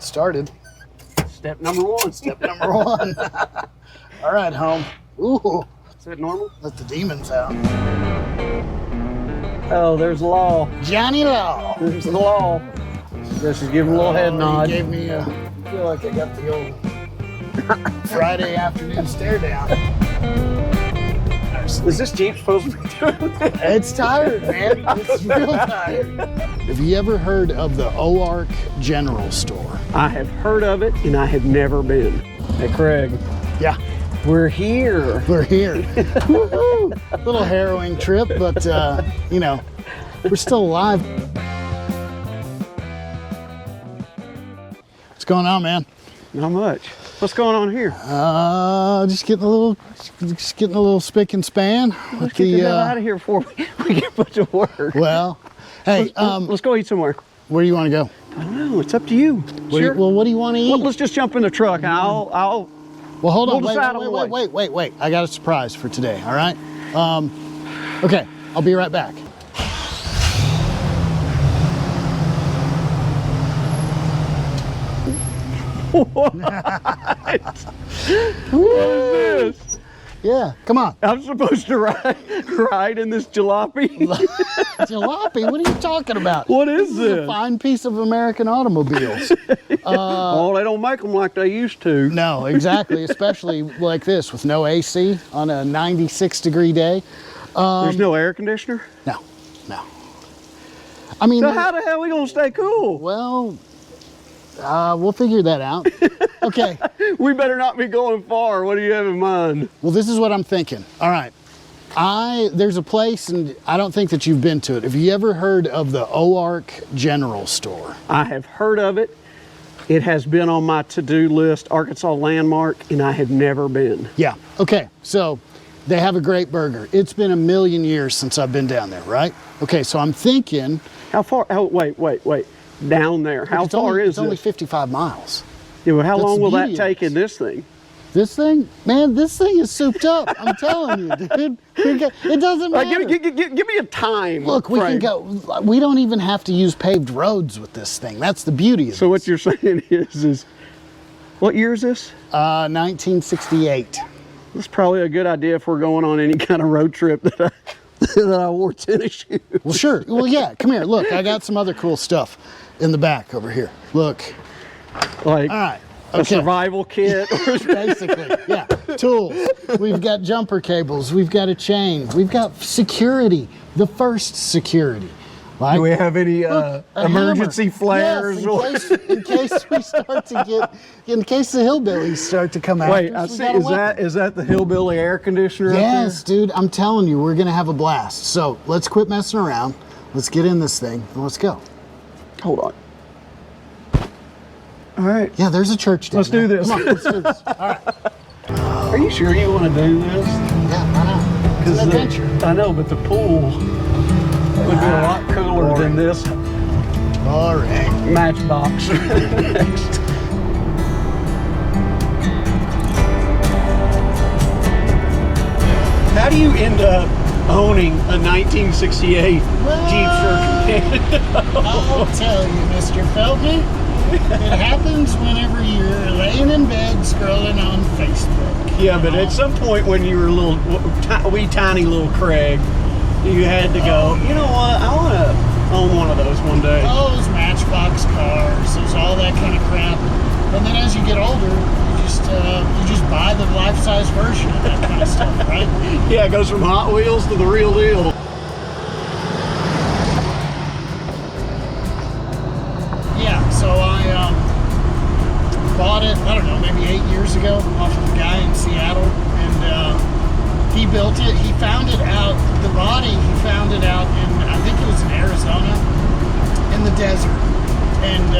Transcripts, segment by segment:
started. Step number one. Step number one. All right, home. Ooh. Is that normal? Let the demons out. Oh, there's Law. Johnny Law. There's the Law. Just give him a little head nod. He gave me a, I feel like I got the old Friday afternoon stare down. Is this Jeep supposed to be doing this? It's tired, man. It's real tired. Have you ever heard of the Oark General Store? I have heard of it, and I have never been. Hey, Craig. Yeah. We're here. We're here. Woohoo! Little harrowing trip, but, you know, we're still alive. What's going on, man? Not much. What's going on here? Just getting a little spick and span. Let's get the hell out of here before we get put to work. Well, hey, let's go eat somewhere. Where do you want to go? I don't know. It's up to you. Sure. Well, what do you want to eat? Well, let's just jump in the truck, and I'll. Well, hold on. We'll decide on the way. Wait. I got a surprise for today. All right. Okay. I'll be right back. What? What is this? Yeah, come on. I'm supposed to ride in this jalopy? Jalopy? What are you talking about? What is This this? is a fine piece of American automobiles. Oh, they don't make them like they used to. No, exactly. Especially like this with no AC on a 96-degree day. There's no air conditioner? No. I mean, So how the hell are we gonna stay cool? well, we'll figure that out. Okay. We better not be going far. What do you have in mind? Well, this is what I'm thinking. All right. There's a place, and I don't think that you've been to it. Have you ever heard of the Oark General Store? I have heard of it. It has been on my to-do list, Arkansas landmark, and I have never been. Yeah. Okay. So they have a great burger. It's been 1,000,000 years since I've been down there, right? Okay. So I'm thinking. How far? Oh, wait. Down there. How far is It's only this? 55 miles. Yeah, well, how That's long will that beauty of take this. in this thing? This thing, man, this thing is souped up. I'm telling you, dude. It doesn't matter. Give me a time. Look, we can go. We don't even have to use paved roads with this thing. That's the beauty of it. So what you're saying is, what year is this? 1968. That's probably a good idea if we're going on any kind of road trip that I wore tennis shoes. Well, sure. Well, yeah. Come here. Look, I got some other cool stuff in the back over here. Look. Like All right. a survival kit. Basically, yeah. Tools. We've got jumper cables. We've got a chain. We've got security. The first security. Like, Do we have any emergency hammer. flares? Yes, in case we start to get, in case the hillbillies start to come out. Wait, I see. Is that the hillbilly air conditioner? Yes, dude. I'm telling you, we're gonna have a blast. So let's quit messing around. Let's get in this thing and let's go. Up there? Hold on. All right. Yeah, there's a church down Let's do there. this. Come on, let's do this. All right. Are you sure you want to do this? Yeah, why not? It's an adventure. I know, but the pool would be a lot cooler than this Boring. Matchbox. Next. How do you end up owning a 1968 Jeepster Commando? I'll tell you, Mr. Feldman. It happens whenever you're laying in bed scrolling on Facebook. Yeah, but at some point when you were a little, wee tiny little Craig, you had to go, you know what, I want to own one of those one day. Those Matchbox cars, there's all that kind of crap. And then as you get older, you just buy the life-size version of that kind of stuff, right? Yeah, it goes from Hot Wheels to the real deal. Yeah, so I bought it, I don't know, maybe 8 years ago off of a guy in Seattle, and he built it. He found it out, the body, he found it out in, I think it was in Arizona, in the desert. And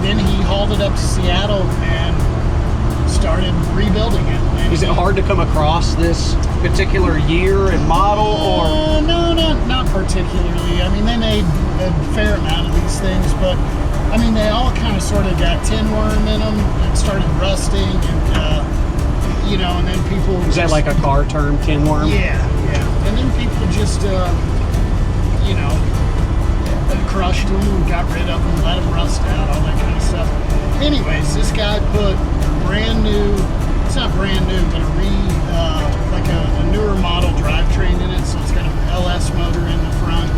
then he hauled it up to Seattle and started rebuilding it. And Is it hard to come across this particular year and model, or? No, not particularly. I mean, they made a fair amount of these things, but I mean, they all kind of sort of got tin worm in them and started rusting, and you know, and then people. Is that like a car term, tin worm? Yeah. And then people just, you know, crushed them, got rid of them, let them rust out, all that kind of stuff. anyways, this guy put brand new, it's not brand new, but like a newer model drivetrain in it. So it's got an LS motor in the front.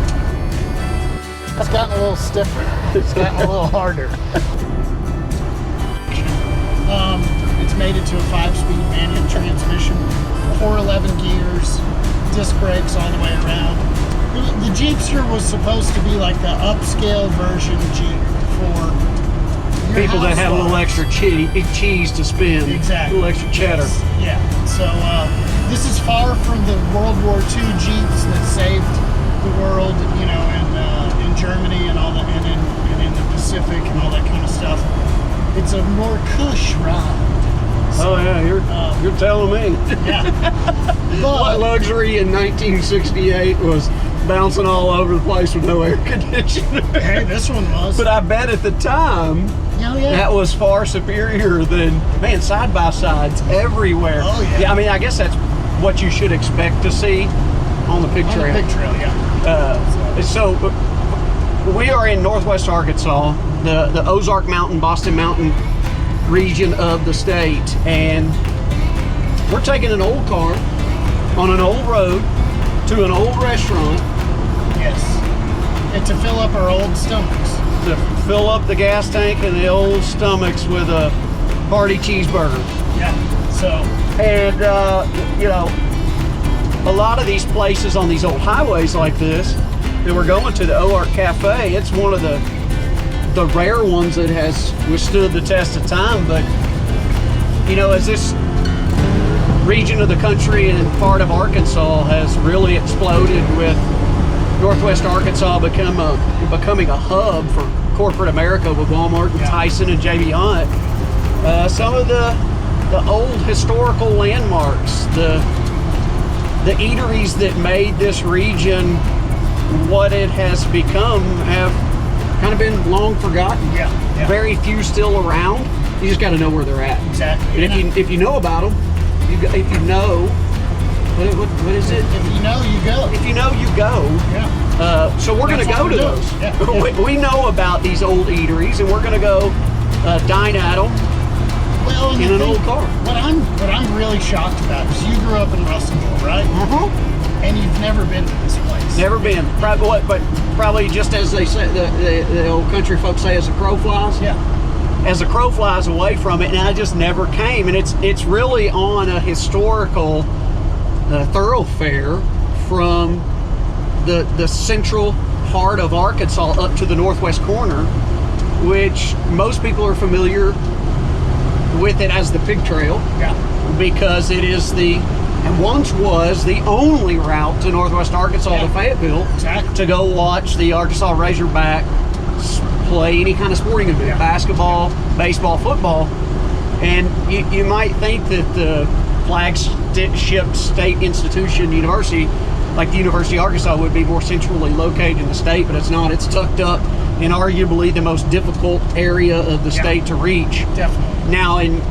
It's gotten a little stiffer. It's gotten a little harder. It's made it to a 5-speed manual transmission, 411 gears, disc brakes all the way around. The Jeepster was supposed to be like the upscale version Jeep for people that have a little extra cheese to spend. Exactly. A little extra cheddar. Yes. Yeah. So this is far from the World War II Jeeps that saved the world, you know, in Germany and all that, and in the Pacific and all that kind of stuff. It's a more cush ride. So, oh yeah, you're telling me. Yeah. But, what luxury in 1968 was bouncing all over the place with no air conditioner? Hey, this one was. But I bet at the time, oh, yeah, that was far superior than, man, side-by-sides everywhere. Oh yeah. Yeah, I mean, I guess that's what you should expect to see on the pig trail. On the pig trail, yeah. So we are in Northwest Arkansas, the Ozark Mountain, Boston Mountain region of the state, and we're taking an old car on an old road to an old restaurant. Yes. And to fill up our old stomachs. To fill up the gas tank and the old stomachs with a hearty cheeseburger. Yeah. So. And you know, a lot of these places on these old highways like this that we're going to, the Oark Cafe, it's one of the rare ones that has withstood the test of time. But you know, as this region of the country and part of Arkansas has really exploded with Northwest Arkansas becoming a hub for corporate America with Walmart and Tyson and J.B. Hunt, some of the old historical landmarks, the eateries that made this region what it has become have kind of been long forgotten. Yeah. Very few still around. You just got to know where they're at. Exactly. And if you know about them, if you know, what is it? If you know, you go. If you know, you go. Yeah. So we're going to go to those. Yeah. We know about these old eateries, and we're going to go dine at them. Well, in an old car. What I'm really shocked about is you grew up in Russellville, right? And you've never been to this place. Never been. Probably just as they say, the old country folks say, as the crow flies. Yeah. As the crow flies away from it, and I just never came. And it's really on a historical thoroughfare from the central part of Arkansas up to the northwest corner, which most people are familiar with it as the Pig Trail. Yeah. Because it is and once was the only route to Northwest Arkansas to Fayetteville to go watch the Arkansas Razorbacks play any kind of sporting event, basketball, baseball, football. And you might think that the flagship state institution university, like the University of Arkansas, would be more centrally located in the state, but it's not. It's tucked up in arguably the most difficult area of the state to reach. Definitely. Now, in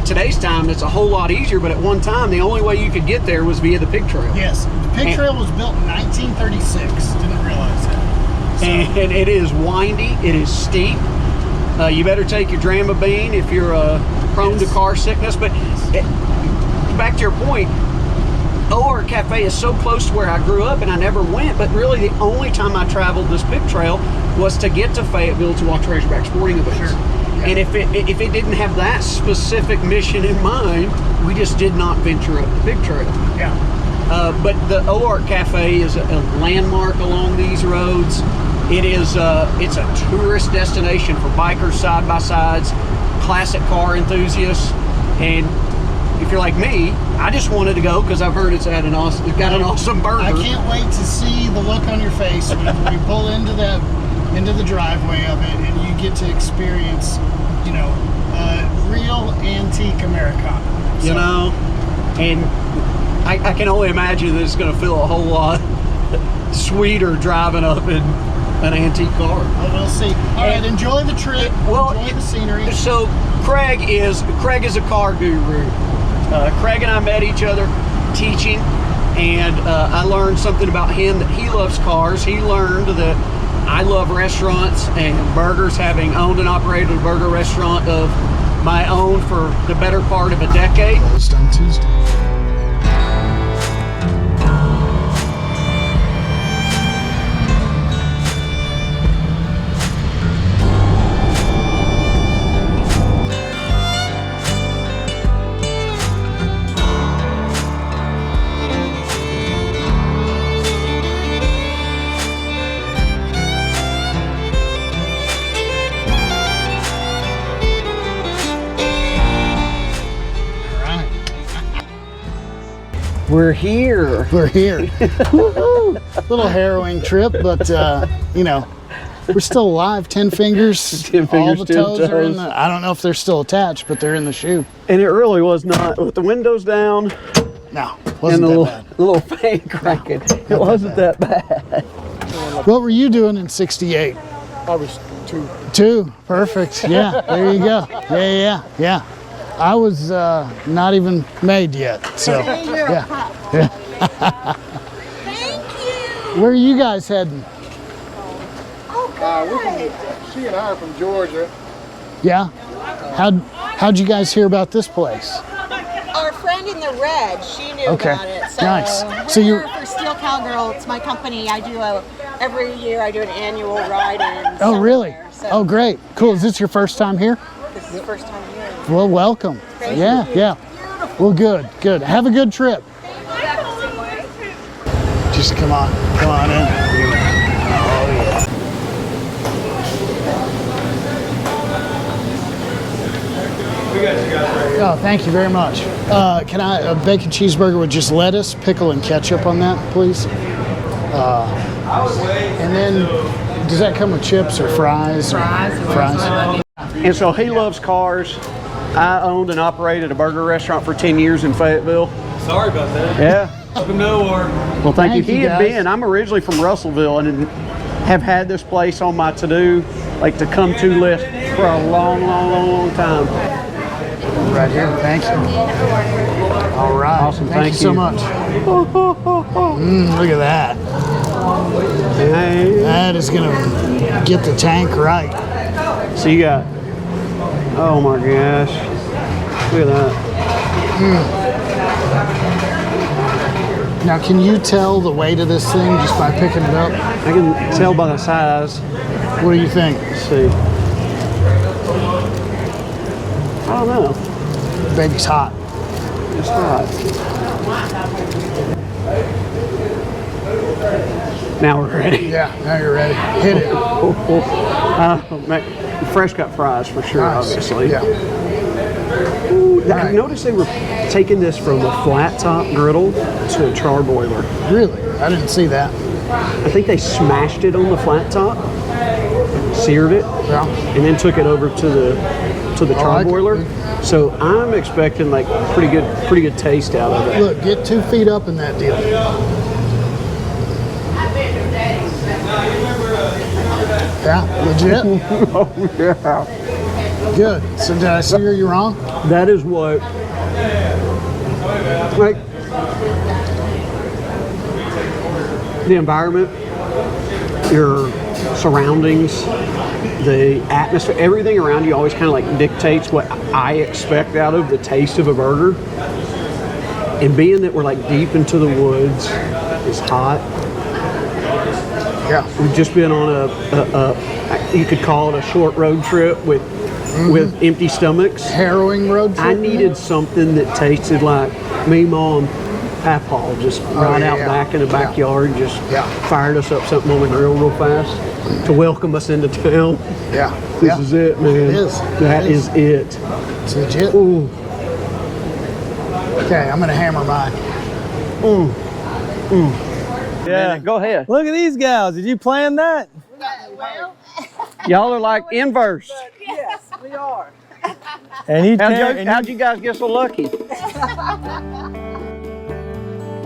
today's time, it's a whole lot easier, but at one time, the only way you could get there was via the Pig Trail. Yes, the Pig Trail was built in 1936. Didn't realize that. So. And it is windy. It is steep. You better take your Dramamine if you're prone to car sickness. But back to your point, Oark Cafe is so close to where I grew up, and I never went. But really, the only time I traveled this Pig Trail was to get to Fayetteville to watch Razorback sporting events. Sure. Yeah. And if it didn't have that specific mission in mind, we just did not venture up the Pig Trail. Yeah. But the Oark Cafe is a landmark along these roads. It's a tourist destination for bikers, side-by-sides, classic car enthusiasts. And if you're like me, I just wanted to go because I've heard it's got an awesome burger. I can't wait to see the look on your face when we pull into the driveway of it, and you get to experience, real antique Americana. So. And I can only imagine that it's going to feel a whole lot sweeter driving up in an antique car. Well, we'll see. All right, enjoy the trip. Enjoy the scenery. So Craig is a car guru. Craig and I met each other teaching, and I learned something about him, that he loves cars. He learned that I love restaurants and burgers, having owned and operated a burger restaurant of my own for the better part of a decade. Closed on Tuesday. We're here. We're here. Little harrowing trip, but you know, we're still alive. 10 fingers. 10 fingers, all the 10 toes are in toes. the. I don't know if they're still attached, but they're in the shoe. And it really was not, with the windows down No, and wasn't the that little, bad. little fan cranking. It wasn't that bad. What were you doing in '68? I was 2. 2. Perfect. Yeah, there you go. Yeah. I was not even made yet, so yeah. Thank you. Where are you guys heading? She and I are from Georgia. Yeah. How'd you guys hear about this place? Our friend in the red, she knew Okay. about it. So Nice. We're So here for Steel Cowgirl. It's my company. I do every year I do an annual ride-in. Oh, really? somewhere. So Oh, great. Cool. Is this your first time here? This is the first time here. Well, welcome. Thank Yeah, you. yeah. Well, good. Have a good trip. Just come on in. Oh, yeah. Oh, thank you very much. Can I a bacon cheeseburger with just lettuce, pickle, and ketchup on that, please? And then, does that come with chips or fries? Fries. And so he loves cars. I owned and operated a burger restaurant for 10 years in Fayetteville. Sorry about that. Yeah. Welcome to Oark. Well, thank you. Thank you, He had guys. been, I'm originally from Russellville and have had this place on my to-do, like to come to list for a long time. Right here. Thank you. All right. Awesome. Thank you Thank so you. much. Look at that. Hey. That is going to get the tank right. So you got, oh my gosh, look at that. Now, can you tell the weight of this thing just by picking it up? I can tell by the size. What do you think? Let's see. I don't know. Baby's hot. It's hot. Now we're ready. Yeah, now you're ready. Hit it. Fresh cut fries for sure, Nice. obviously. Yeah. Ooh, I Right. noticed they were taking this from a flat top griddle to a charbroiler. Really? I didn't see that. I think they smashed it on the flat top, seared it, Yeah. and then took it over to the I like it. charbroiler. So I'm expecting like pretty good taste out of it. Look, get 2 feet up in that deal. Yeah, legit. Oh yeah. Good. So did I steer you wrong? That is what, like, the environment, your surroundings, the atmosphere, everything around you always kind of like dictates what I expect out of the taste of a burger. And being that we're like deep into the woods, it's hot. Yeah. We've just been on a you could call it a short road trip with empty stomachs. Harrowing road trip. I needed something that tasted like me, Mom, Papaw, just right out yeah. back in the backyard, just Yeah. fired us up something on the grill real fast to welcome us into town. Yeah. This is it, man. It is. That It is it. It's legit. Ooh. Okay, I'm gonna hammer mine. Yeah. Go ahead. Look at these gals. Did you plan that? Y'all are like inverse. And you How'd you guys get so lucky?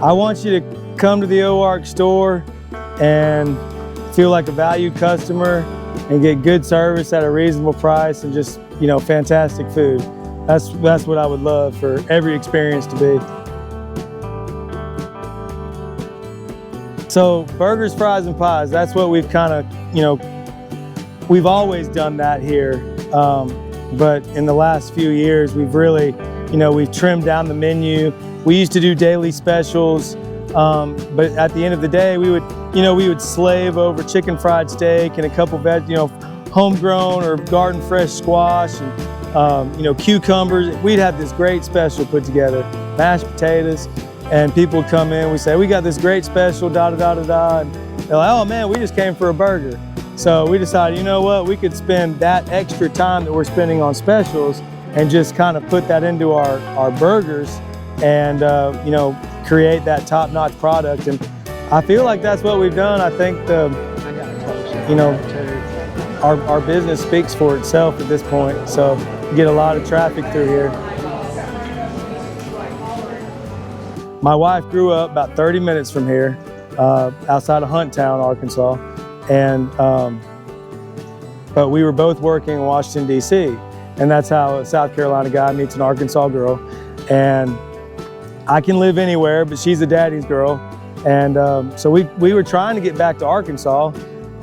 I want you to come to the Oark store and feel like a valued customer and get good service at a reasonable price and just, you know, fantastic food. That's what I would love for every experience to be. So burgers, fries, and pies, that's what we've kind of, you know, we've always done that here. But in the last few years, we've really, you know, we've trimmed down the menu. We used to do daily specials, but at the end of the day, we would slave over chicken fried steak and a couple homegrown or garden fresh squash and, cucumbers. We'd have this great special put together, mashed potatoes, and people would come in. We say, we got this great special, da da da da da. And they're like, oh man, we just came for a burger. So we decided, you know what, we could spend that extra time that we're spending on specials and just kind of put that into our burgers and, create that top-notch product. And I feel like that's what we've done. I think our business speaks for itself at this point. So we get a lot of traffic through here. My wife grew up about 30 minutes from here, outside of Hunttown, Arkansas. And but we were both working in Washington, D.C. And that's how a South Carolina guy meets an Arkansas girl. And I can live anywhere, but she's a daddy's girl. And so we were trying to get back to Arkansas.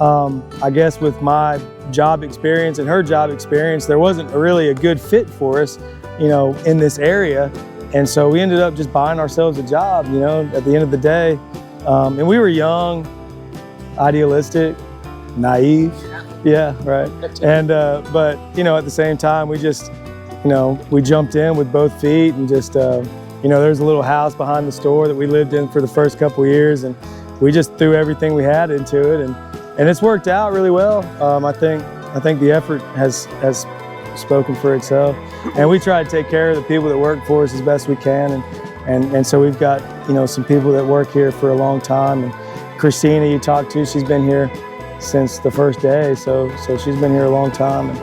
I guess with my job experience and her job experience, there wasn't really a good fit for us, in this area. And so we ended up just buying ourselves a job, at the end of the day. And we were young, idealistic, naive. Yeah, right. And but at the same time, we just we jumped in with both feet and just there's a little house behind the store that we lived in for the first couple of years, and we just threw everything we had into it, and it's worked out really well. I think the effort has spoken for itself, and we try to take care of the people that work for us as best we can, and so we've got some people that work here for a long time. And Christina, you talked to, she's been here since the first day, so she's been here a long time, and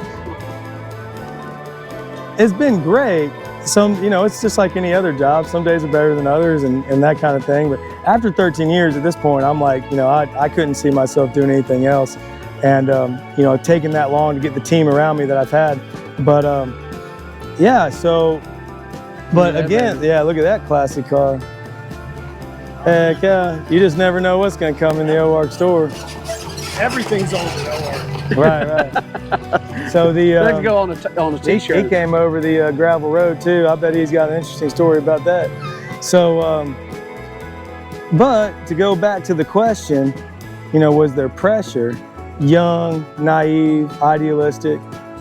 it's been great. It's just like any other job. Some days are better than others, and that kind of thing. But after 13 years at this point, I'm like, I couldn't see myself doing anything else, and taking that long to get the team around me that I've had. But but again, look at that classic car. Heck yeah, you just never know what's going to come in the Oark store. Everything's on the Oark. Right. So that could go on a t-shirt. He came over the gravel road too. I bet he's got an interesting story about that. So, but to go back to the question, was there pressure? Young, naive, idealistic.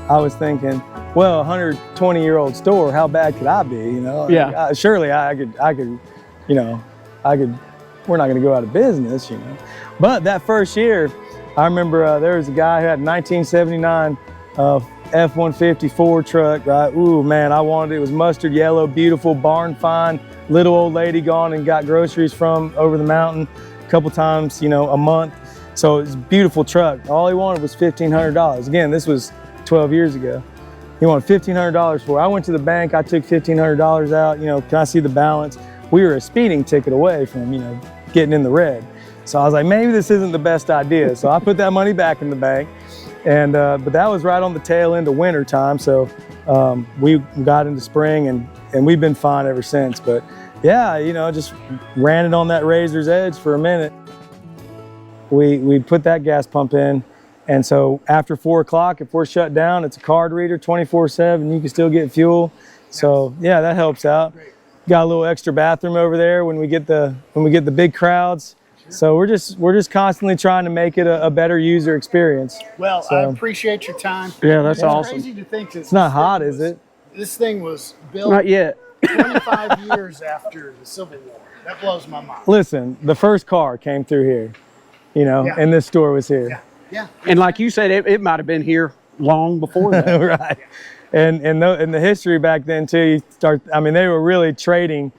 I was thinking, well, 120-year-old store, how bad could I be? Yeah. Surely I could. We're not going to go out of business, But that first year, I remember there was a guy who had a 1979 F-150 Ford truck, right? Ooh, man, I wanted it. It was mustard yellow, beautiful, barn find. Little old lady gone and got groceries from over the mountain a couple times, a month. So it was a beautiful truck. All he wanted was $1,500. Again, this was 12 years ago. He wanted $1,500 for it. I went to the bank. I took $1,500 out. Can I see the balance? We were a speeding ticket away from, getting in the red. So I was like, maybe this isn't the best idea. So I put that money back in the bank. And but that was right on the tail end of winter time. So we got into spring, and we've been fine ever since. But yeah, just ran it on that razor's edge for a minute. We put that gas pump in. And so after 4 o'clock, if we're shut down, it's a card reader 24/7. You can still get fuel. So yeah, that helps out. Got a little extra bathroom over there when we get the big crowds. So we're just constantly trying to make it a better user experience. Well, I appreciate your time. Yeah, that's awesome. It's crazy to think it's not hot, is it? This thing was built not yet. 25 years after the Civil War. That blows my mind. Listen, the first car came through here, and this store was here. Yeah. And like you said, it might have been here long before that. Right. And the history back then too, they were really trading,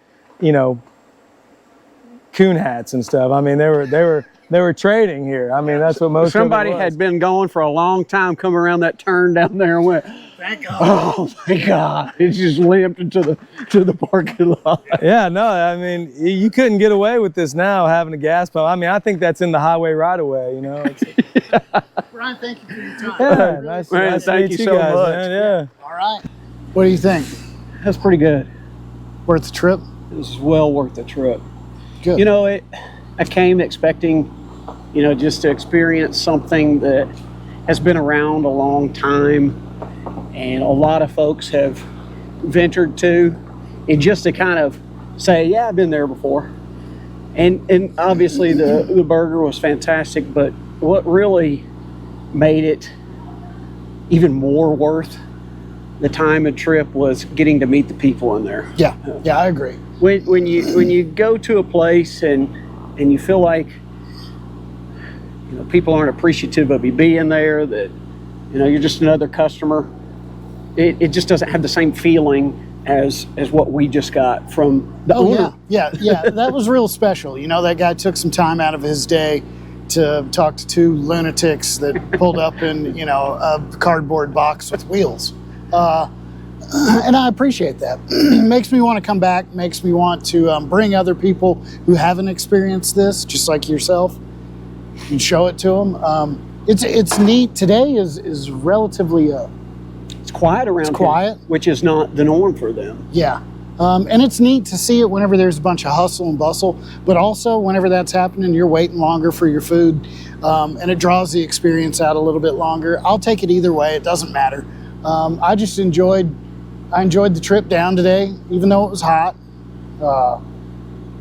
coon hats and stuff. They were trading here. That's what most somebody of it was. had been going for a long time, come around that turn down there and went, thank God. Oh my God. It just limped into the parking lot. Yeah, no, you couldn't get away with this now, having a gas pump. I think that's in the highway right away, Brian, thank you for your time. Yeah, nice to thank meet you so guys, much. man. Yeah. All right. What do you think? That's pretty good. Worth the trip? This is well worth the trip. Good. I came expecting, you know, just to experience something that has been around a long time and a lot of folks have ventured to, and just to kind of say, yeah, I've been there before. And obviously the burger was fantastic, but what really made it even more worth the time and trip was getting to meet the people in there. Yeah, I agree. When you go to a place and you feel like, you know, people aren't appreciative of you being there, that, you know, you're just another customer, it just doesn't have the same feeling as what we just got from the owner. Yeah, that was real special. You know, that guy took some time out of his day to talk to two lunatics that pulled up in, you know, a cardboard box with wheels. And I appreciate that. Makes me want to come back, makes me want to bring other people who haven't experienced this, just like yourself, and show it to them. It's neat. Today is relatively It's quiet around here, quiet, which is not the norm for them. Yeah. And it's neat to see it whenever there's a bunch of hustle and bustle, but also whenever that's happening, you're waiting longer for your food, and it draws the experience out a little bit longer. I'll take it either way. It doesn't matter. I just enjoyed the trip down today, even though it was hot.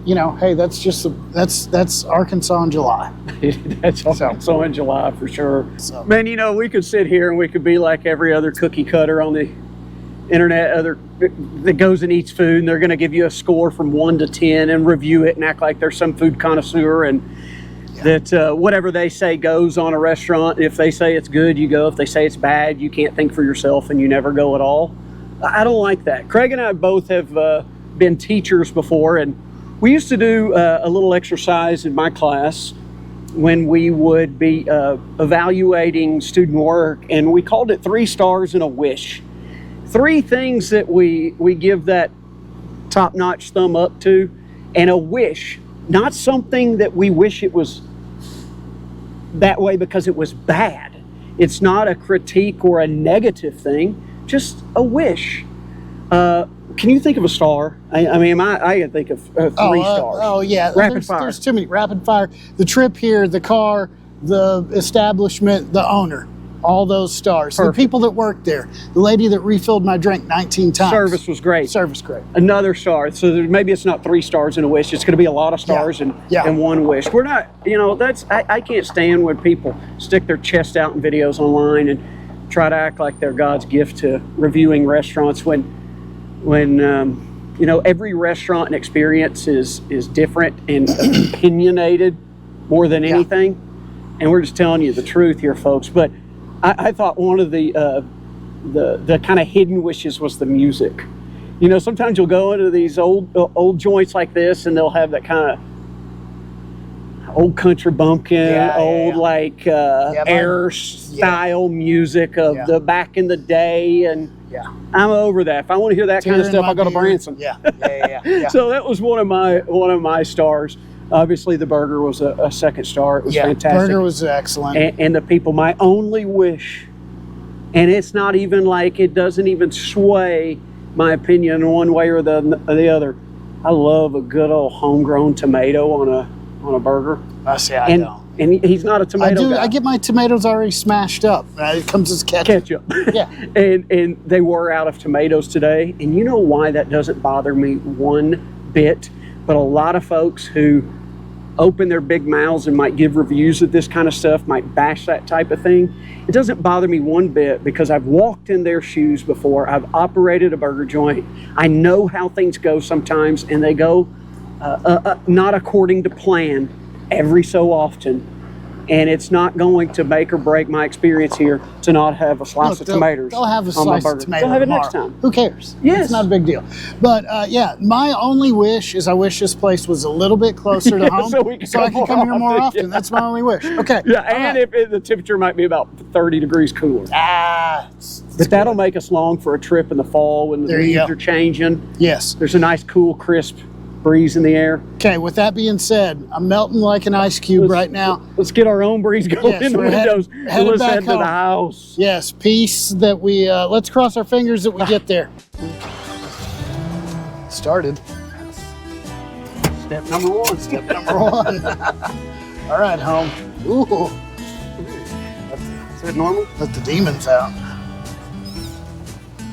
You know, hey, that's Arkansas in July. That's Arkansas in July for sure. So. Man, you know, we could sit here and we could be like every other cookie cutter on the internet that goes and eats food, and they're going to give you a score from 1 to 10 and review it and act like they're some food connoisseur, and that whatever they say goes on a restaurant. If they say it's good, you go. If they say it's bad, you can't think for yourself and you never go at all. I don't like that. Craig and I both have been teachers before, and we used to do a little exercise in my class when we would be evaluating student work, and we called it 3 stars and a wish. 3 things that we give that top-notch thumb up to, and a wish, not something that we wish it was that way because it was bad. It's not a critique or a negative thing, just a wish. Can you think of a star? I mean, I can think of 3 stars. Oh, yeah. Rapid fire. There's too many. Rapid fire. The trip here, the car, the establishment, the owner. All those stars. Perfect. The people that worked there. The lady that refilled my drink 19 times. Service was great. Service great. Another star. So maybe it's not 3 stars and a wish. It's going to be a lot of stars and 1 wish. We're not, you know, I can't stand when people stick their chest out in videos online and try to act like they're God's gift to reviewing restaurants when you know, every restaurant and experience is different and opinionated more than anything. And we're just telling you the truth here, folks. But I thought one of the kind of hidden wishes was the music. You know, sometimes you'll go into these old joints like this, and they'll have that kind of old country bumpkin, like air style music of the back in the day, and I'm over that. If I want to hear that kind of stuff, I'll go to Branson. So that was one of my stars. Obviously, the burger was a 2nd star. It was fantastic. Burger was excellent. And the people, my only wish, and it's not even like, it doesn't even sway my opinion one way or the other. I love a good old homegrown tomato on a burger. I don't. And he's not a tomato guy. I get my tomatoes already smashed up. It comes as ketchup. And they were out of tomatoes today. And you know why that doesn't bother me one bit? But a lot of folks who open their big mouths and might give reviews of this kind of stuff, might bash that type of thing. It doesn't bother me one bit because I've walked in their shoes before. I've operated a burger joint. I know how things go sometimes, and they go not according to plan every so often. And it's not going to make or break my experience here to not have a slice of tomatoes. They'll have a slice of tomato. They'll have it tomorrow. next time. Who cares? Yes. It's not a big deal. But my only wish is I wish this place was a little bit closer to home so I can come here more often. That's my only wish. Okay. If the temperature might be about 30 degrees cooler. But that'll make us long for a trip in the fall when the leaves are changing. Yes. There's a nice, cool, crisp breeze in the air. Okay, with that being said, I'm melting like an ice cube right now. Let's get our own breeze going in the windows. Let's head to the house. Yes, peace that we, let's cross our fingers that we get there. Started. Step number one. Step number one. All right, home. Ooh. Is that normal? Let the demons out.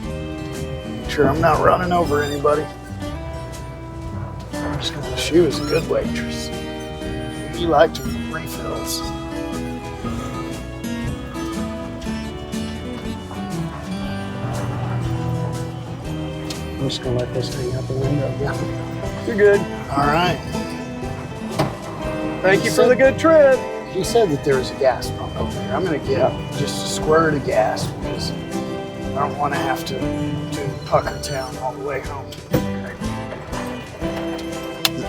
Make sure I'm not running over anybody. I'm just gonna, she was a good waitress. You liked refills. I'm just gonna let this hang out the window. Yeah. You're good. All right. Thank you for the good trip. He said that there was a gas pump over there. I'm gonna get just a squirt of gas because I don't want to have to do Puckertown all the way home.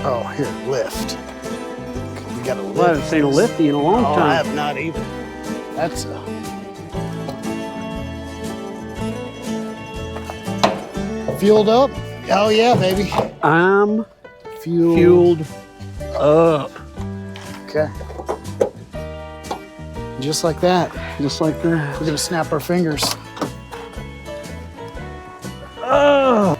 Oh, here, lift. We got a lift. Well, I haven't seen a lifty in a long time. I have not either. That's fueled up. Oh yeah, baby. I'm fueled up. Okay. Just like that. Just like that. We're gonna snap our fingers. Oh.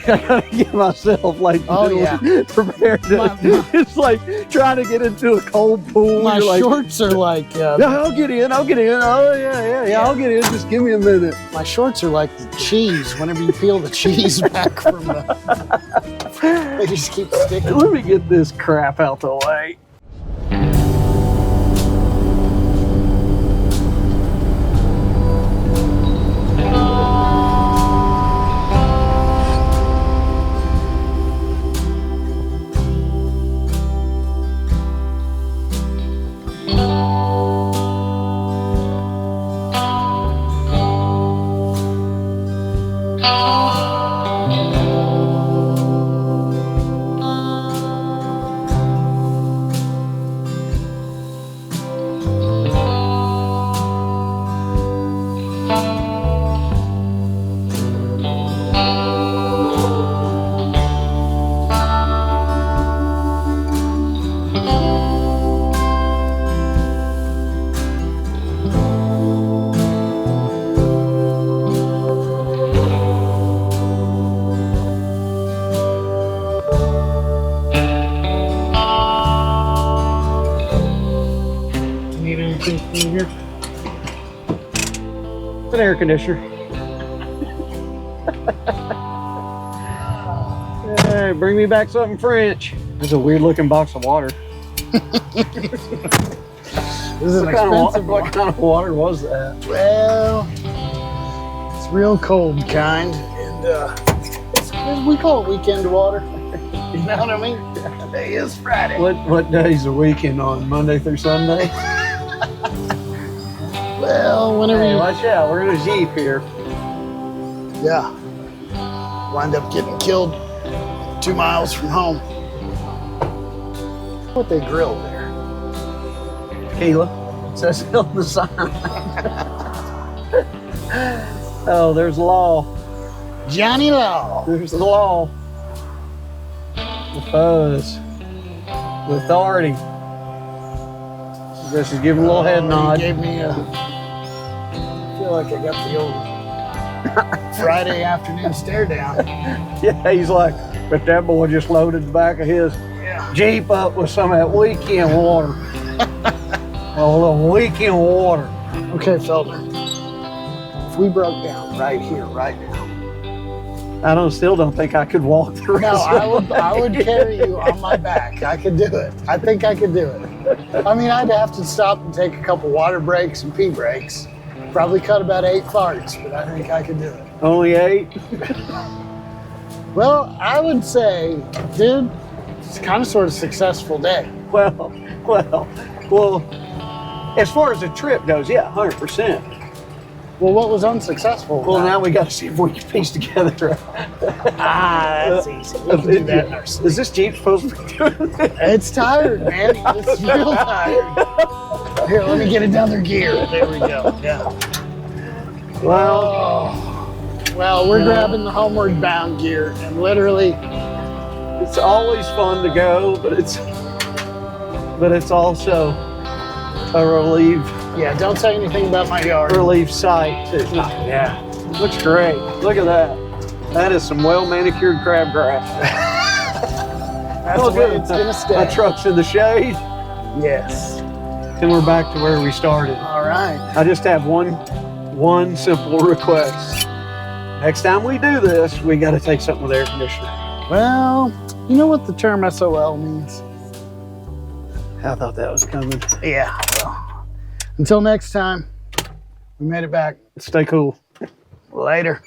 I gotta get myself like prepared to. It's like trying to get into a cold pool. My You're shorts are like. Yeah, I'll get in. Oh yeah. I'll get in. Just give me a minute. My shorts are like the cheese. Whenever you peel the cheese back from the, they just keep sticking. Let me get this crap out the way. Here. It's an air conditioner. Hey, bring me back something French. There's a weird looking box of water. This is an expensive one. What kind of water was that? Well, it's real cold kind, and we call it weekend water. You know what I mean? Today is Friday. What day's the weekend on? Monday through Sunday? Well, whenever Hey, you watch out. We're in a Jeep here. yeah, wind up getting killed 2 miles from home. What they grill there? Tequila. It says it on the sign. Oh, there's law. Johnny Law. There's the law. The fuzz. The authority. This is giving a little head nod. He gave me I feel like I got the old Friday afternoon stare down. Yeah, he's like, but that boy just loaded the back of his Jeep up with some of that weekend water. A little weekend water. Okay, Felder. If we broke down right here, right now. I still don't think I could walk the rest of the I would carry you on my back. I could do it. I think I could do it. I mean, I'd have to stop and take a couple water breaks and pee breaks. Probably cut about 8 farts, but I think I could do it. Only 8? Well, I would say, dude, it's kind of sort of successful day. Well, as far as the trip goes, yeah, 100%. Well, what was unsuccessful? Well, now we got to see if we can piece together. That's easy. We can do that in our sleep. Is this Jeep supposed to be doing this? It's tired, man. It's real tired. Here, let me get it down their gear. There we go. Yeah. Well, we're grabbing the homeward bound gear, and literally, it's always fun to go, but it's also a relief. Yeah, don't say anything about my yard. Relief sight. Yeah, looks great. Look at that. That is some well manicured crabgrass. That's Oh, where good. it's gonna stay. My truck's in the shade, Yes. and we're back to where we started. All right. I just have one simple request. Next time we do this, we got to take something with air conditioner. Well, you know what the term SOL means? I thought that was coming. Yeah. Well, until next time, we made it back. Stay cool. Later.